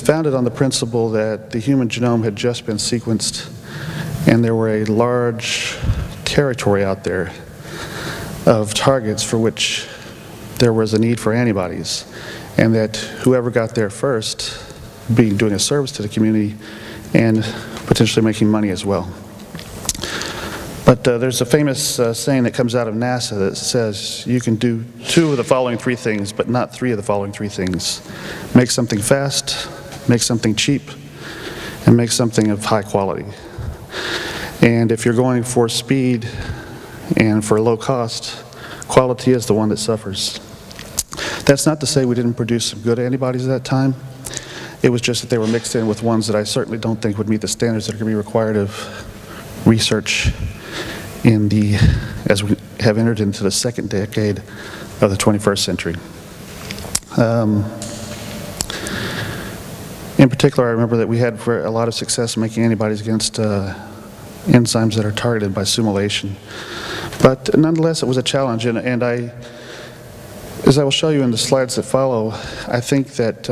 founded on the principle that the human genome had just been sequenced and there were a large territory out there of targets for which there was a need for antibodies, and that whoever got there first being doing a service to the community and potentially making money as well. But there's a famous saying that comes out of NASA that says you can do 2 of the following 3 things, but not 3 of the following 3 things. Make something fast, make something cheap, and make something of high quality. And if you're going for speed and for low cost, quality is the one that suffers. That's not to say we didn't produce some good antibodies at that time. It was just that they were mixed in with ones that I certainly don't think would meet the standards that are going to be required of research in the, as we have entered into the second decade of the 21st century. In particular, I remember that we had a lot of success making antibodies against enzymes that are targeted by simulation. But nonetheless, it was a challenge, and as I will show you in the slides that follow, I think that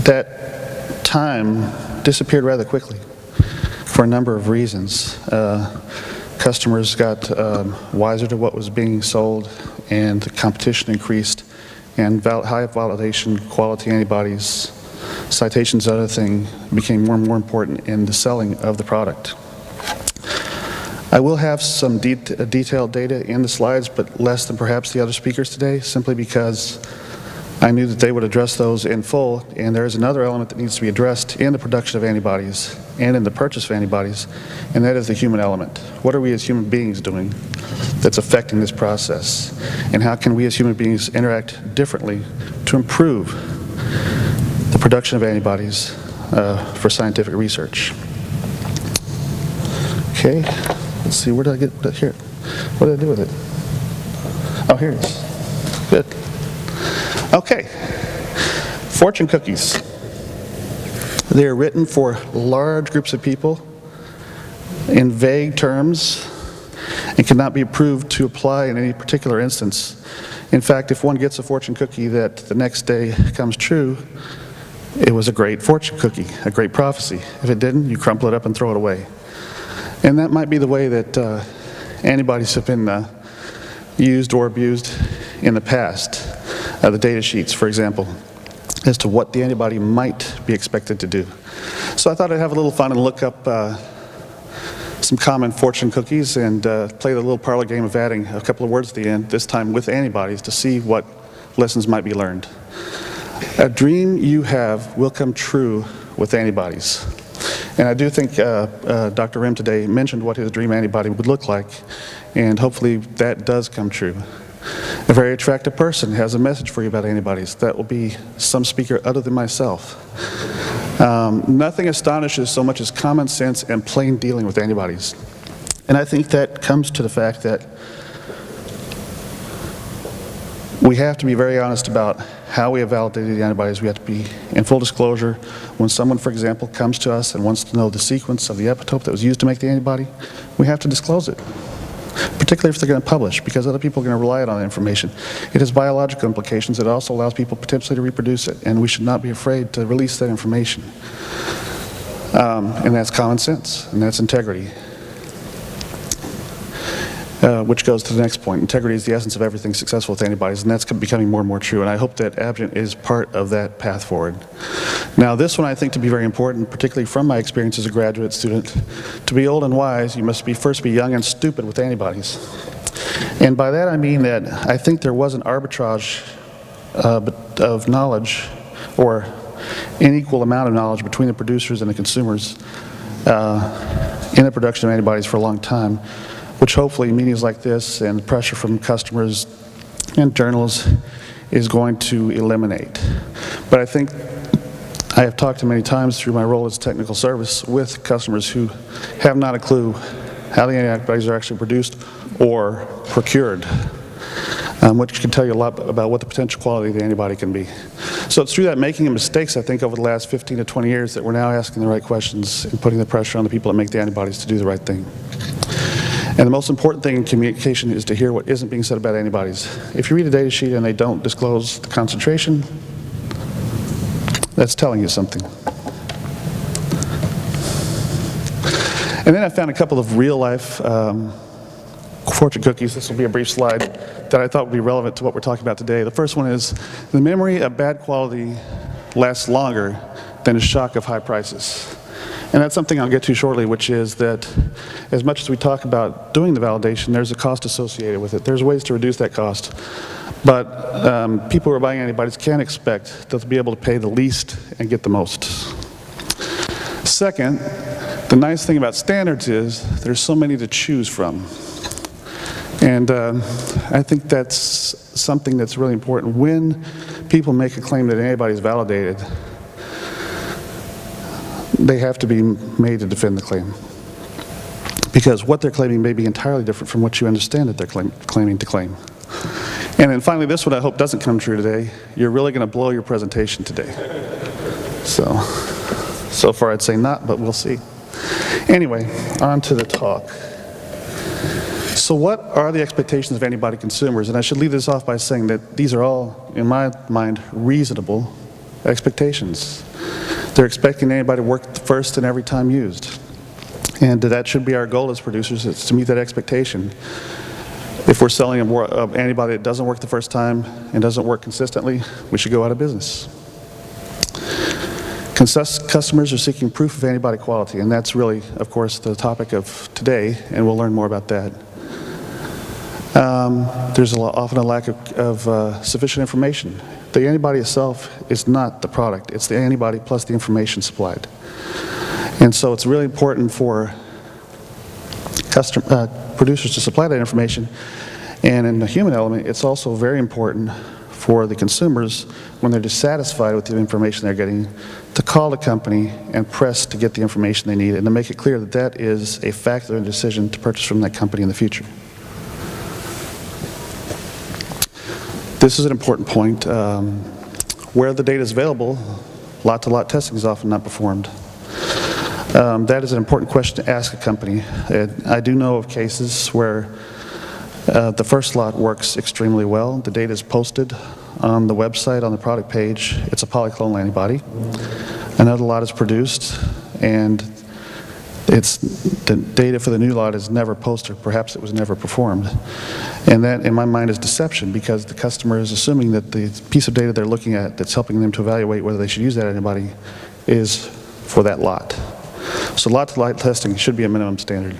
that time disappeared rather quickly for a number of reasons. Customers got wiser to what was being sold, and the competition increased, and high validation quality antibodies, citations, other thing became more and more important in the selling of the product. I will have some detailed data in the slides, but less than perhaps the other speakers today, simply because I knew that they would address those in full, and there is another element that needs to be addressed in the production of antibodies and in the purchase of antibodies, and that is the human element. What are we as human beings doing that's affecting this process? And how can we as human beings interact differently to improve the production of antibodies for scientific research? Okay, let's see, where did I get that here? What did I do with it? Oh, here it is. Good. Okay, fortune cookies. They are written for large groups of people in vague terms and cannot be approved to apply in any particular instance. In fact, if one gets a fortune cookie that the next day comes true, it was a great fortune cookie, a great prophecy. If it didn't, you crumple it up and throw it away. And that might be the way that antibodies have been used or abused in the past. The data sheets, for example, as to what the antibody might be expected to do. So I thought I'd have a little fun and look up some common fortune cookies and play the little parlor game of adding a couple of words at the end, this time with antibodies, to see what lessons might be learned. A dream you have will come true with antibodies. And I do think Dr. Rim today mentioned what his dream antibody would look like, and hopefully that does come true. A very attractive person has a message for you about antibodies. That will be some speaker other than myself. Nothing astonishes so much as common sense and plain dealing with antibodies. And I think that comes to the fact that we have to be very honest about how we have validated the antibodies. We have to be in full disclosure. When someone, for example, comes to us and wants to know the sequence of the epitope that was used to make the antibody, we have to disclose it, particularly if they're going to publish, because other people are going to rely on that information. It has biological implications. It also allows people potentially to reproduce it, and we should not be afraid to release that information. And that's common sense, and that's integrity. Which goes to the next point. Integrity is the essence of everything successful with antibodies, and that's becoming more and more true, and I hope that Abgent is part of that path forward. Now, this one I think to be very important, particularly from my experience as a graduate student. To be old and wise, you must first be young and stupid with antibodies. And by that I mean that I think there was an arbitrage of knowledge, or an equal amount of knowledge between the producers and the consumers in the production of antibodies for a long time, which hopefully meetings like this and pressure from customers and journals is going to eliminate. But I think I have talked to many times through my role as technical service with customers who have not a clue how the antibodies are actually produced or procured, which can tell you a lot about what the potential quality of the antibody can be. So it's through that making of mistakes, I think, over the last 15 to 20 years that we're now asking the right questions and putting the pressure on the people that make the antibodies to do the right thing. And the most important thing in communication is to hear what isn't being said about antibodies. If you read a data sheet and they don't disclose the concentration, That's telling you something. And then I found a couple of real-life fortune cookies. This will be a brief slide that I thought would be relevant to what we're talking about today. The first one is, the memory of bad quality lasts longer than the shock of high prices. And that's something I'll get to shortly, which is that as much as we talk about doing the validation, there's a cost associated with it. There's ways to reduce that cost. But people who are buying antibodies can't expect that they'll be able to pay the least and get the most. Second, the nice thing about standards is there's so many to choose from. And I think that's something that's really important. When people make a claim that an antibody is validated, they have to be made to defend the claim. Because what they're claiming may be entirely different from what you understand that they're claiming to claim. And then finally, this one I hope doesn't come true today. You're really going to blow your presentation today. So far I'd say not, but we'll see. Anyway, on to the talk. So what are the expectations of antibody consumers? And I should leave this off by saying that these are all, in my mind, reasonable expectations. They're expecting antibody to work first and every time used. And that should be our goal as producers, is to meet that expectation. If we're selling an antibody that doesn't work the first time and doesn't work consistently, we should go out of business. Customers are seeking proof of antibody quality, and that's really, of course, the topic of today, and we'll learn more about that. There's often a lack of sufficient information. The antibody itself is not the product. It's the antibody plus the information supplied. And so it's really important for producers to supply that information. And in the human element, it's also very important for the consumers, when they're dissatisfied with the information they're getting, to call the company and press to get the information they need, and to make it clear that that is a factor in the decision to purchase from that company in the future. This is an important point. Where the data is available, lot-to-lot testing is often not performed. That is an important question to ask a company. I do know of cases where the first lot works extremely well. The data is posted on the website, on the product page. It's a polyclonal antibody. Another lot is produced, and the data for the new lot is never posted. Perhaps it was never performed. And that, in my mind, is deception, because the customer is assuming that the piece of data they're looking at that's helping them to evaluate whether they should use that antibody is for that lot. So lot-to-lot testing should be a minimum standard.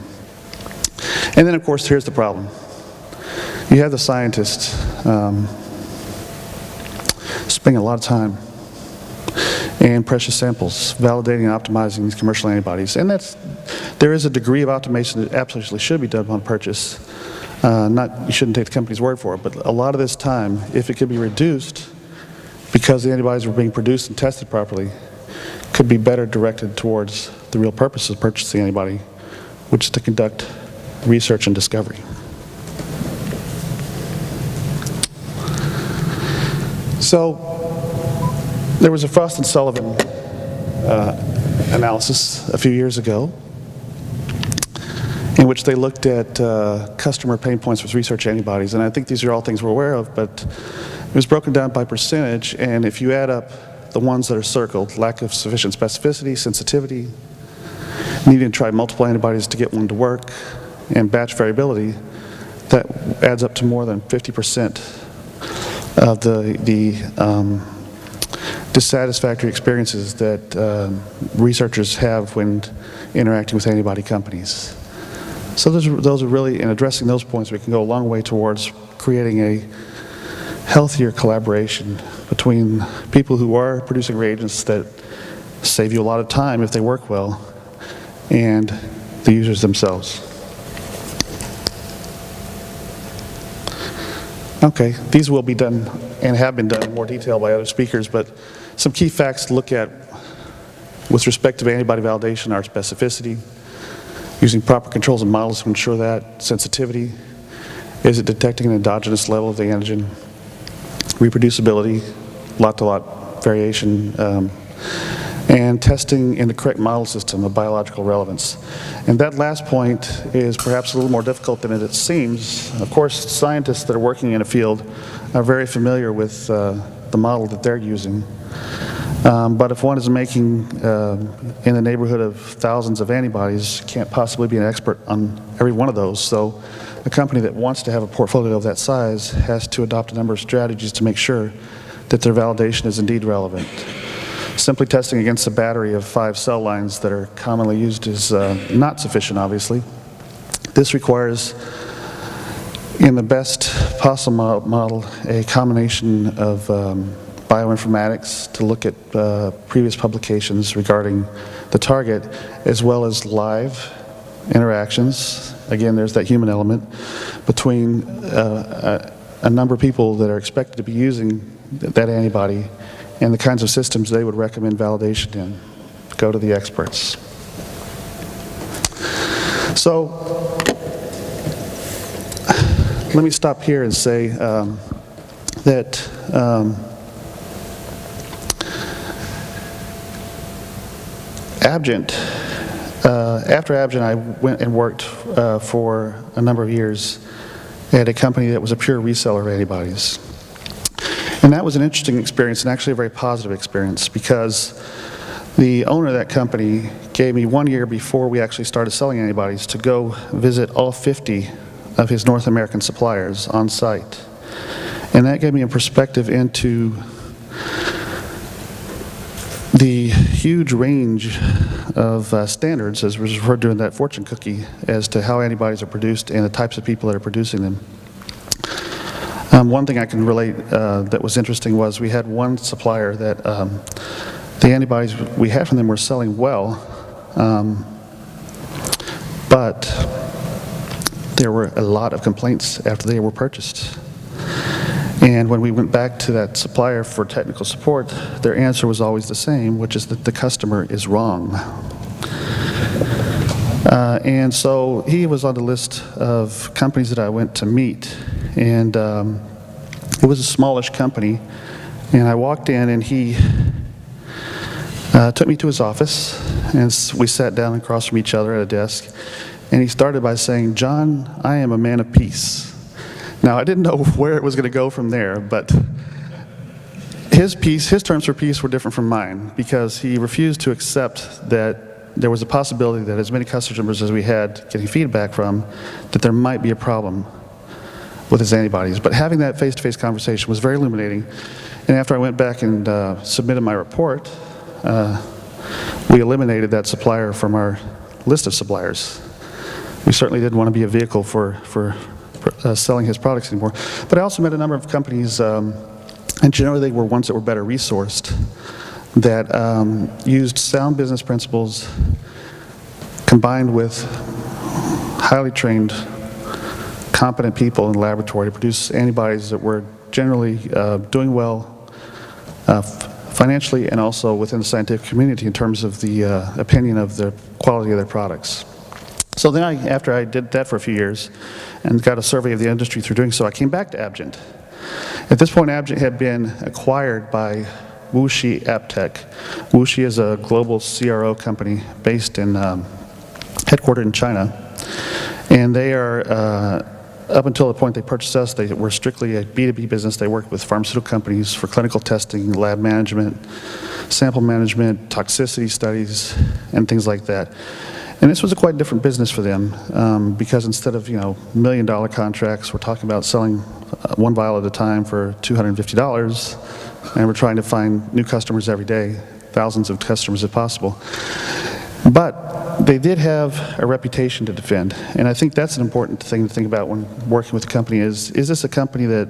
And then, of course, here's the problem. You have the scientists spending a lot of time and precious samples validating and optimizing these commercial antibodies. And there is a degree of optimization that absolutely should be done upon purchase. You shouldn't take the company's word for it, but a lot of this time, if it could be reduced because the antibodies were being produced and tested properly, could be better directed towards the real purpose of purchasing the antibody, which is to conduct research and discovery. So there was a Frost and Sullivan analysis a few years ago in which they looked at customer pain points with research antibodies. And I think these are all things we're aware of, but it was broken down by percentage. And if you add up the ones that are circled, lack of sufficient specificity, sensitivity, needing to try multiple antibodies to get one to work, and batch variability, that adds up to more than 50% of the dissatisfactory experiences that researchers have when interacting with antibody companies. So those are really, in addressing those points, we can go a long way towards creating a healthier collaboration between people who are producing reagents that save you a lot of time if they work well, and the users themselves. Okay, these will be done and have been done in more detail by other speakers, but some key facts to look at with respect to antibody validation are specificity, using proper controls and models to ensure that, sensitivity, is it detecting an endogenous level of the antigen, reproducibility, lot-to-lot variation, and testing in the correct model system of biological relevance. And that last point is perhaps a little more difficult than it seems. Of course, scientists that are working in a field are very familiar with the model that they're using. But if one is making in the neighborhood of thousands of antibodies, can't possibly be an expert on every one of those. So a company that wants to have a portfolio of that size has to adopt a number of strategies to make sure that their validation is indeed relevant. Simply testing against a battery of 5 cell lines that are commonly used is not sufficient, obviously. This requires, in the best possible model, a combination of bioinformatics to look at previous publications regarding the target, as well as live interactions. Again, there's that human element between a number of people that are expected to be using that antibody and the kinds of systems they would recommend validation in. Go to the experts. So let me stop here and say that Abgent, after Abgent, I went and worked for a number of years at a company that was a pure reseller of antibodies. And that was an interesting experience, and actually a very positive experience, because the owner of that company gave me 1 year before we actually started selling antibodies to go visit all 50 of his North American suppliers on site. And that gave me a perspective into the huge range of standards, as was referred to in that fortune cookie, as to how antibodies are produced and the types of people that are producing them. One thing I can relate that was interesting was we had one supplier that the antibodies we had from them were selling well, but there were a lot of complaints after they were purchased. And when we went back to that supplier for technical support, their answer was always the same, which is that the customer is wrong. And so he was on the list of companies that I went to meet, and it was a smallish company. And I walked in, and he took me to his office, and we sat down across from each other at a desk. And he started by saying, "John, I am a man of peace." Now, I didn't know where it was going to go from there, but his terms for peace were different from mine, because he refused to accept that there was a possibility that as many customers as we had getting feedback from, that there might be a problem with his antibodies. But having that face-to-face conversation was very illuminating. And after I went back and submitted my report, we eliminated that supplier from our list of suppliers. We certainly didn't want to be a vehicle for selling his products anymore. But I also met a number of companies, and generally they were ones that were better resourced, that used sound business principles combined with highly trained, competent people in the laboratory to produce antibodies that were generally doing well financially and also within the scientific community in terms of the opinion of the quality of their products. So then after I did that for a few years and got a survey of the industry through doing so, I came back to Abgent. At this point, Abgent had been acquired by Wuxi AppTec. Wuxi is a global CRO company based in, headquartered in China. And they are, up until the point they purchased us, they were strictly a B2B business. They worked with pharmaceutical companies for clinical testing, lab management, sample management, toxicity studies, and things like that. And this was a quite different business for them, because instead of, $1 million contracts, we're talking about selling one vial at a time for $250, and we're trying to find new customers every day, thousands of customers if possible. But they did have a reputation to defend, and I think that's an important thing to think about when working with a company is this a company that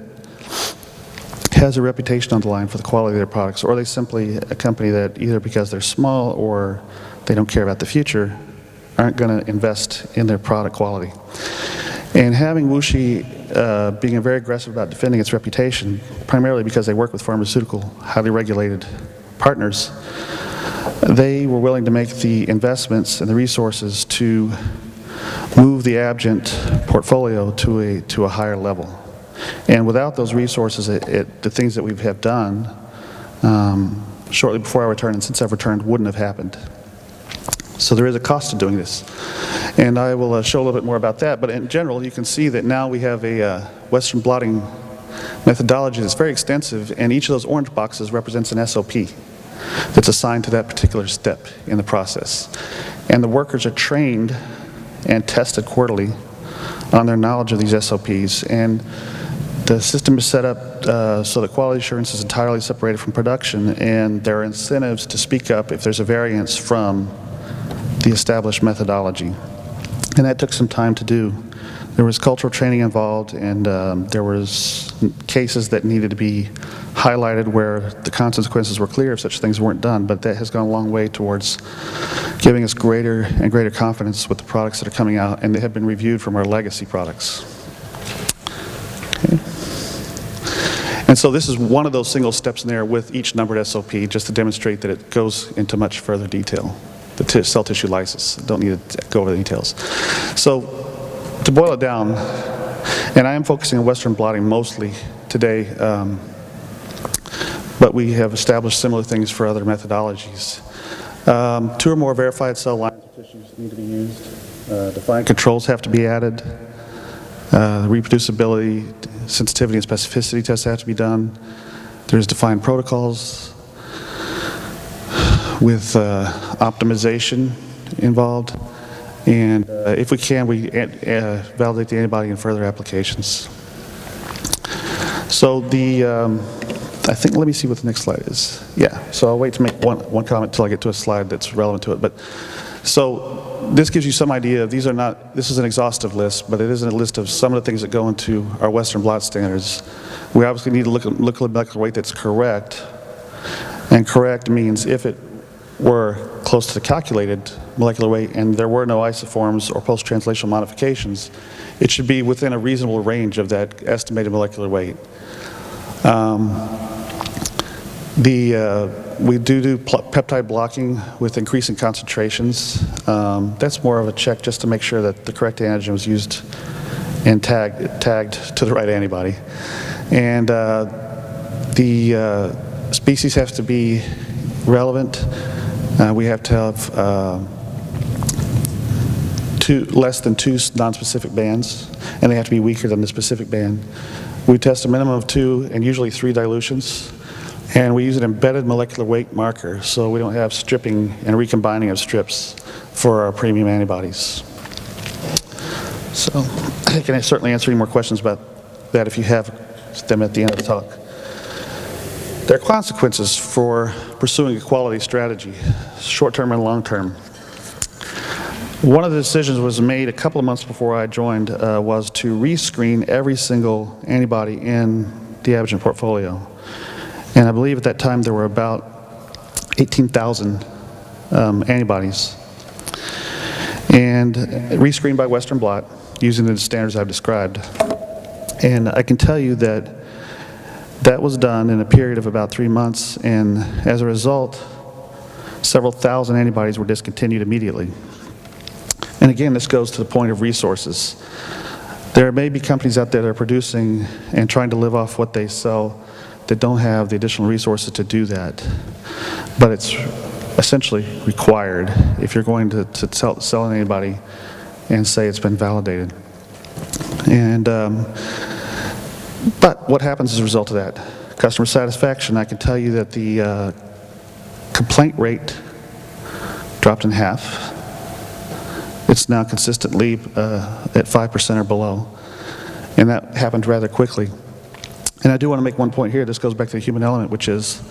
has a reputation on the line for the quality of their products, or are they simply a company that either because they're small or they don't care about the future aren't going to invest in their product quality. And having Wuxi being very aggressive about defending its reputation, primarily because they work with pharmaceutical, highly regulated partners, they were willing to make the investments and the resources to move the Abgent portfolio to a higher level. And without those resources, the things that we have done shortly before I returned and since I've returned wouldn't have happened. So there is a cost to doing this. And I will show a little bit more about that. But in general, you can see that now we have a Western blotting methodology that's very extensive, and each of those orange boxes represents an SOP. that's assigned to that particular step in the process. And the workers are trained and tested quarterly on their knowledge of these SOPs. And the system is set up so that quality assurance is entirely separated from production, and there are incentives to speak up if there's a variance from the established methodology. And that took some time to do. There was cultural training involved, and there was cases that needed to be highlighted where the consequences were clear if such things weren't done, but that has gone a long way towards giving us greater and greater confidence with the products that are coming out, and they have been reviewed from our legacy products. Okay. And so this is one of those single steps in there with each numbered SOP, just to demonstrate that it goes into much further detail. The cell tissue lysis. Don't need to go over the details. So to boil it down, and I am focusing on Western blotting mostly today, but we have established similar things for other methodologies. 2 or more verified cell lines of tissues need to be used. Defined controls have to be added. Reproducibility, sensitivity, and specificity tests have to be done. There's defined protocols with optimization involved. And if we can, we validate the antibody in further applications. So I think, let me see what the next slide is. Yeah, so I'll wait to make one comment until I get to a slide that's relevant to it. But so this gives you some idea of, this is an exhaustive list, but it is a list of some of the things that go into our Western blot standards. We obviously need to look at molecular weight that's correct. And correct means if it were close to the calculated molecular weight and there were no isoforms or post-translational modifications, it should be within a reasonable range of that estimated molecular weight. We do peptide blocking with increasing concentrations. That's more of a check just to make sure that the correct antigen was used and tagged to the right antibody. And the species has to be relevant. We have to have less than 2 nonspecific bands, and they have to be weaker than the specific band. We test a minimum of 2 and usually 3 dilutions, and we use an embedded molecular weight marker so we don't have stripping and recombining of strips for our premium antibodies. So I can certainly answer any more questions about that if you have them at the end of the talk. There are consequences for pursuing a quality strategy, short-term and long-term. One of the decisions was made a couple of months before I joined was to rescreen every single antibody in the Abgent portfolio. And I believe at that time there were about 18,000 antibodies. And rescreened by Western blot using the standards I've described. And I can tell you that that was done in a period of about 3 months, and as a result, several thousand antibodies were discontinued immediately. And again, this goes to the point of resources. There may be companies out there that are producing and trying to live off what they sell that don't have the additional resources to do that. But it's essentially required if you're going to sell an antibody and say it's been validated. And but what happens as a result of that? Customer satisfaction. I can tell you that the complaint rate dropped in half. It's now consistently at 5% or below. And that happened rather quickly. And I do want to make one point here. This goes back to the human element, which is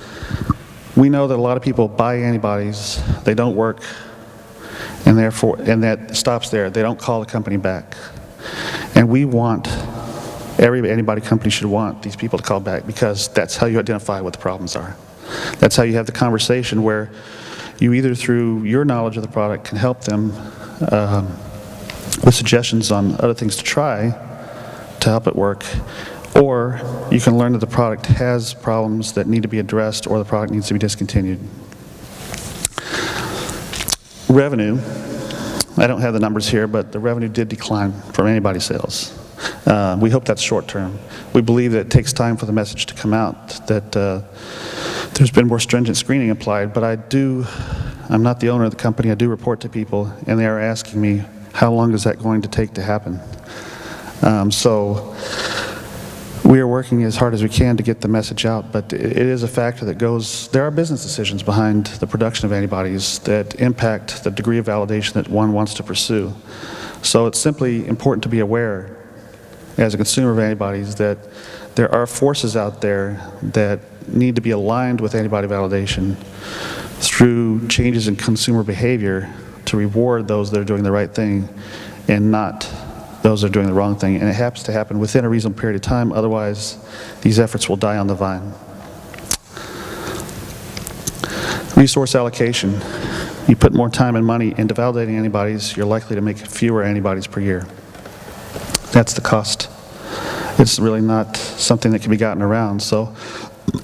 we know that a lot of people buy antibodies, they don't work, and therefore, and that stops there. They don't call the company back. And we want, every antibody company should want these people to call back, because that's how you identify what the problems are. That's how you have the conversation where you either through your knowledge of the product can help them with suggestions on other things to try to help it work, or you can learn that the product has problems that need to be addressed or the product needs to be discontinued. Revenue, I don't have the numbers here, but the revenue did decline from antibody sales. We hope that's short term. We believe that it takes time for the message to come out that there's been more stringent screening applied, but I'm not the owner of the company. I do report to people, and they are asking me, how long is that going to take to happen? So we are working as hard as we can to get the message out, but it is a factor that goes, there are business decisions behind the production of antibodies that impact the degree of validation that one wants to pursue. So it's simply important to be aware as a consumer of antibodies that there are forces out there that need to be aligned with antibody validation through changes in consumer behavior to reward those that are doing the right thing and not those that are doing the wrong thing. And it happens to happen within a reasonable period of time, otherwise these efforts will die on the vine. Resource allocation. You put more time and money into validating antibodies, you're likely to make fewer antibodies per year. That's the cost. It's really not something that can be gotten around. So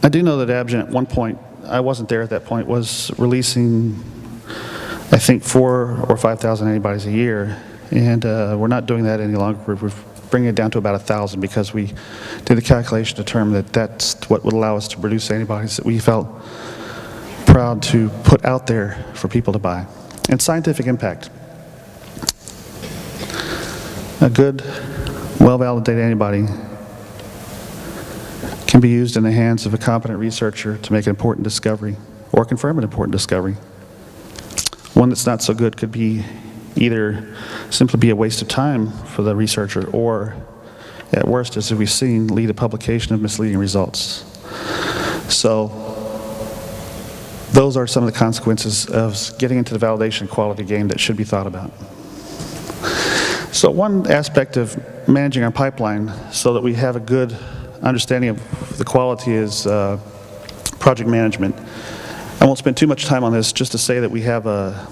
I do know that Abgent at one point, I wasn't there at that point, was releasing, I think, 4,000 or 5,000 antibodies a year. And we're not doing that any longer. We're bringing it down to about 1,000 because we did a calculation to determine that that's what would allow us to produce antibodies that we felt proud to put out there for people to buy. And scientific impact. A good, well-validated antibody can be used in the hands of a competent researcher to make an important discovery or confirm an important discovery. One that's not so good could be either simply be a waste of time for the researcher or, at worst, as we've seen, lead to publication of misleading results. So those are some of the consequences of getting into the validation quality game that should be thought about. So one aspect of managing our pipeline so that we have a good understanding of the quality is project management. I won't spend too much time on this, just to say that we have a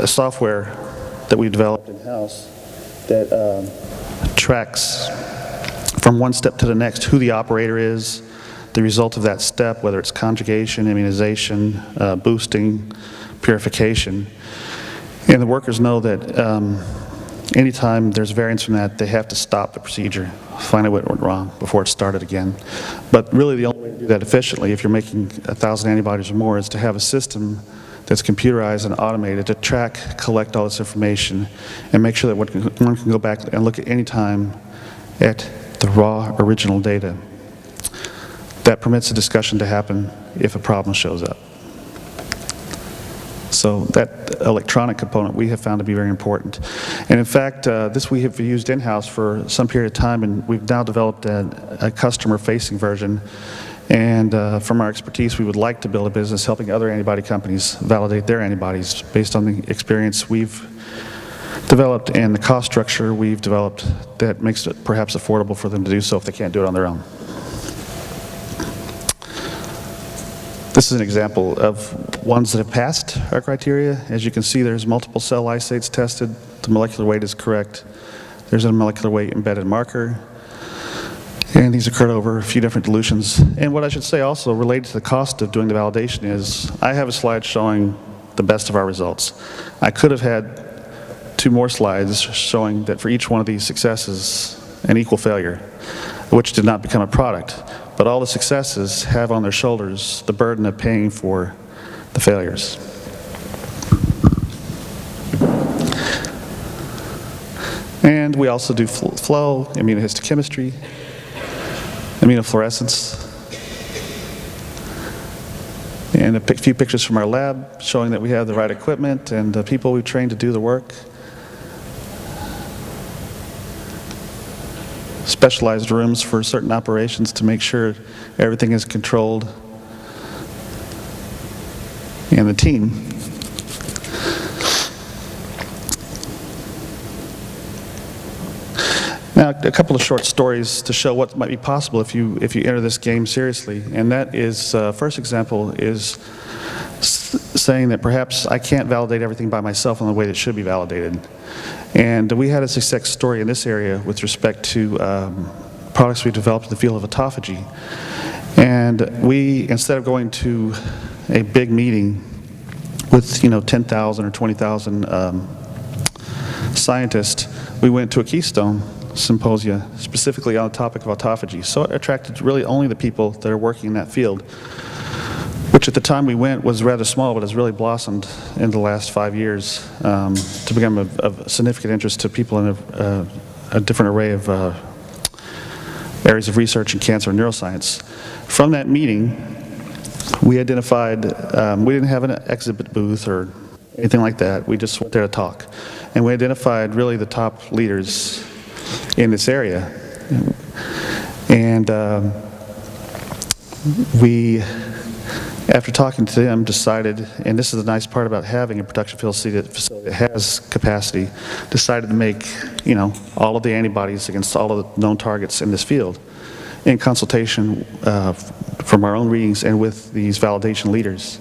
software that we developed in-house that tracks from one step to the next who the operator is, the result of that step, whether it's conjugation, immunization, boosting, purification. And the workers know that anytime there's variance from that, they have to stop the procedure, find out what went wrong before it started again. But really the only way to do that efficiently, if you're making 1,000 antibodies or more, is to have a system that's computerized and automated to track, collect all this information, and make sure that one can go back and look at any time at the raw original data. That permits a discussion to happen if a problem shows up. So that electronic component we have found to be very important. And in fact, this we have used in-house for some period of time, and we've now developed a customer-facing version. And from our expertise, we would like to build a business helping other antibody companies validate their antibodies based on the experience we've developed and the cost structure we've developed that makes it perhaps affordable for them to do so if they can't do it on their own. This is an example of ones that have passed our criteria. As you can see, there's multiple cell lysates tested. The molecular weight is correct. There's a molecular weight embedded marker. And these occurred over a few different dilutions. And what I should say also related to the cost of doing the validation is I have a slide showing the best of our results. I could have had 2 more slides showing that for each one of these successes, an equal failure, which did not become a product. But all the successes have on their shoulders the burden of paying for the failures. And we also do flow, immunohistochemistry, immunofluorescence, and a few pictures from our lab showing that we have the right equipment and the people we've trained to do the work. Specialized rooms for certain operations to make sure everything is controlled, and the team. Now, a couple of short stories to show what might be possible if you enter this game seriously, and that is, first example is saying that perhaps I can't validate everything by myself in the way that should be validated. And we had a success story in this area with respect to products we developed in the field of autophagy. And we, instead of going to a big meeting with 10,000 or 20,000 scientists, we went to a Keystone Symposia specifically on the topic of autophagy. So it attracted really only the people that are working in that field, which at the time we went was rather small, but has really blossomed in the last 5 years to become of significant interest to people in a different array of areas of research in cancer and neuroscience. From that meeting, we identified, we didn't have an exhibit booth or anything like that. We just went there to talk. And we identified really the top leaders in this area. And we, after talking to them, decided, and this is the nice part about having a production facility that has capacity, decided to make, all of the antibodies against all of the known targets in this field in consultation from our own readings and with these validation leaders.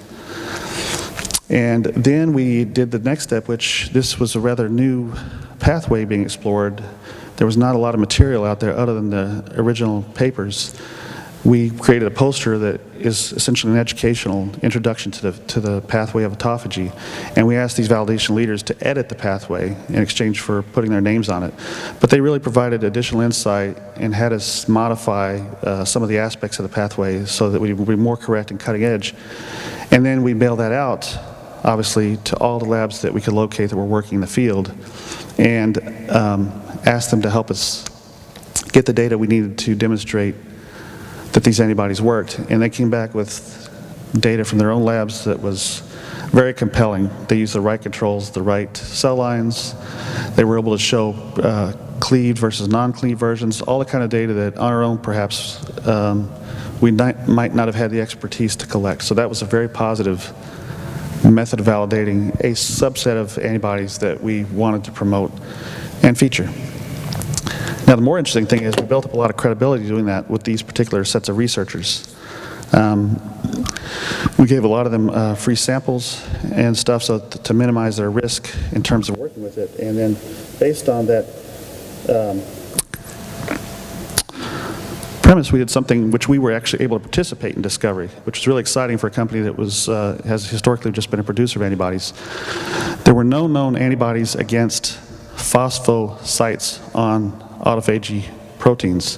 And then we did the next step, which this was a rather new pathway being explored. There was not a lot of material out there other than the original papers. We created a poster that is essentially an educational introduction to the pathway of autophagy, and we asked these validation leaders to edit the pathway in exchange for putting their names on it. But they really provided additional insight and had us modify some of the aspects of the pathway so that we would be more correct and cutting edge. And then we mailed that out, obviously, to all the labs that we could locate that were working in the field, and asked them to help us get the data we needed to demonstrate that these antibodies worked. And they came back with data from their own labs that was very compelling. They used the right controls, the right cell lines. They were able to show cleaved versus non-cleaved versions, all the kind of data that on our own perhaps we might not have had the expertise to collect. So that was a very positive method of validating a subset of antibodies that we wanted to promote and feature. Now, the more interesting thing is we built up a lot of credibility doing that with these particular sets of researchers. We gave a lot of them free samples and stuff so to minimize their risk in terms of working with it. And then based on that premise, we did something which we were actually able to participate in discovery, which was really exciting for a company that was has historically just been a producer of antibodies. There were no known antibodies against phosphosites on autophagy proteins.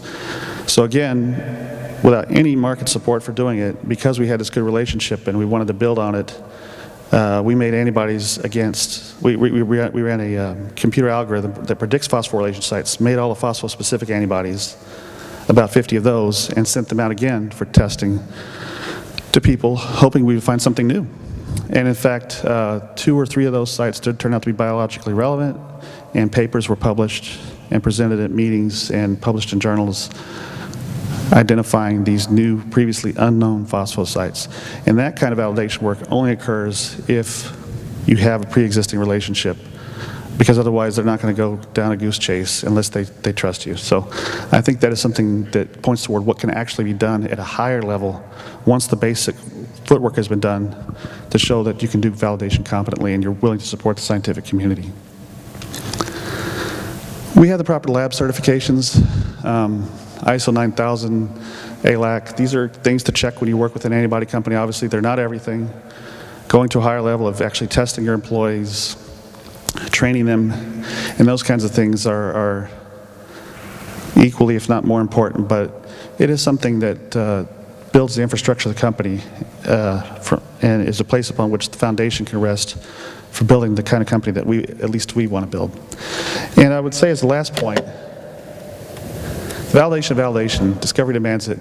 So again, without any market support for doing it, because we had this good relationship and we wanted to build on it, we made antibodies against, we ran a computer algorithm that predicts phosphorylation sites, made all the phosphospecific antibodies, about 50 of those, and sent them out again for testing to people, hoping we would find something new. And in fact, 2 or 3 of those sites did turn out to be biologically relevant, and papers were published and presented at meetings and published in journals identifying these new, previously unknown phosphosites. And that kind of validation work only occurs if you have a pre-existing relationship, because otherwise they're not going to go down a goose chase unless they trust you. So I think that is something that points toward what can actually be done at a higher level once the basic footwork has been done to show that you can do validation competently and you're willing to support the scientific community. We have the proper lab certifications, ISO 9000, ALAC. These are things to check when you work with an antibody company. Obviously, they're not everything. Going to a higher level of actually testing your employees, training them, and those kinds of things are equally, if not more important, but it is something that builds the infrastructure of the company and is a place upon which the foundation can rest for building the kind of company that at least we want to build. And I would say as the last point, validation, discovery demands it.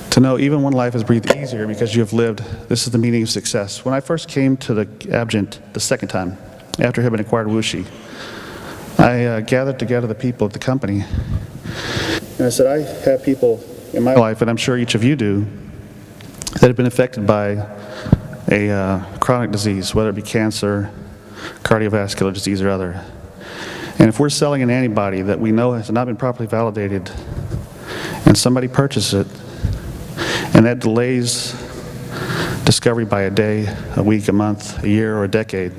To know even when life is breathed easier because you have lived, this is the meaning of success. When I first came to the Abgent the second time, after having acquired Wuxi, I gathered together the people of the company. And I said, I have people in my life, and I'm sure each of you do, that have been affected by a chronic disease, whether it be cancer, cardiovascular disease, or other. And if we're selling an antibody that we know has not been properly validated, and somebody purchases it, and that delays discovery by a day, a week, a month, a year, or a decade,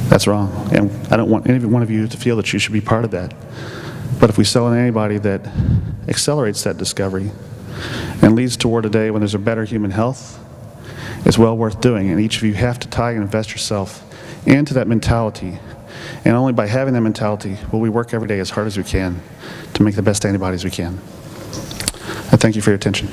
that's wrong. And I don't want any one of you to feel that you should be part of that. But if we sell an antibody that accelerates that discovery and leads toward a day when there's a better human health, it's well worth doing. And each of you have to tie and invest yourself into that mentality. And only by having that mentality will we work every day as hard as we can to make the best antibodies we can. I thank you for your attention.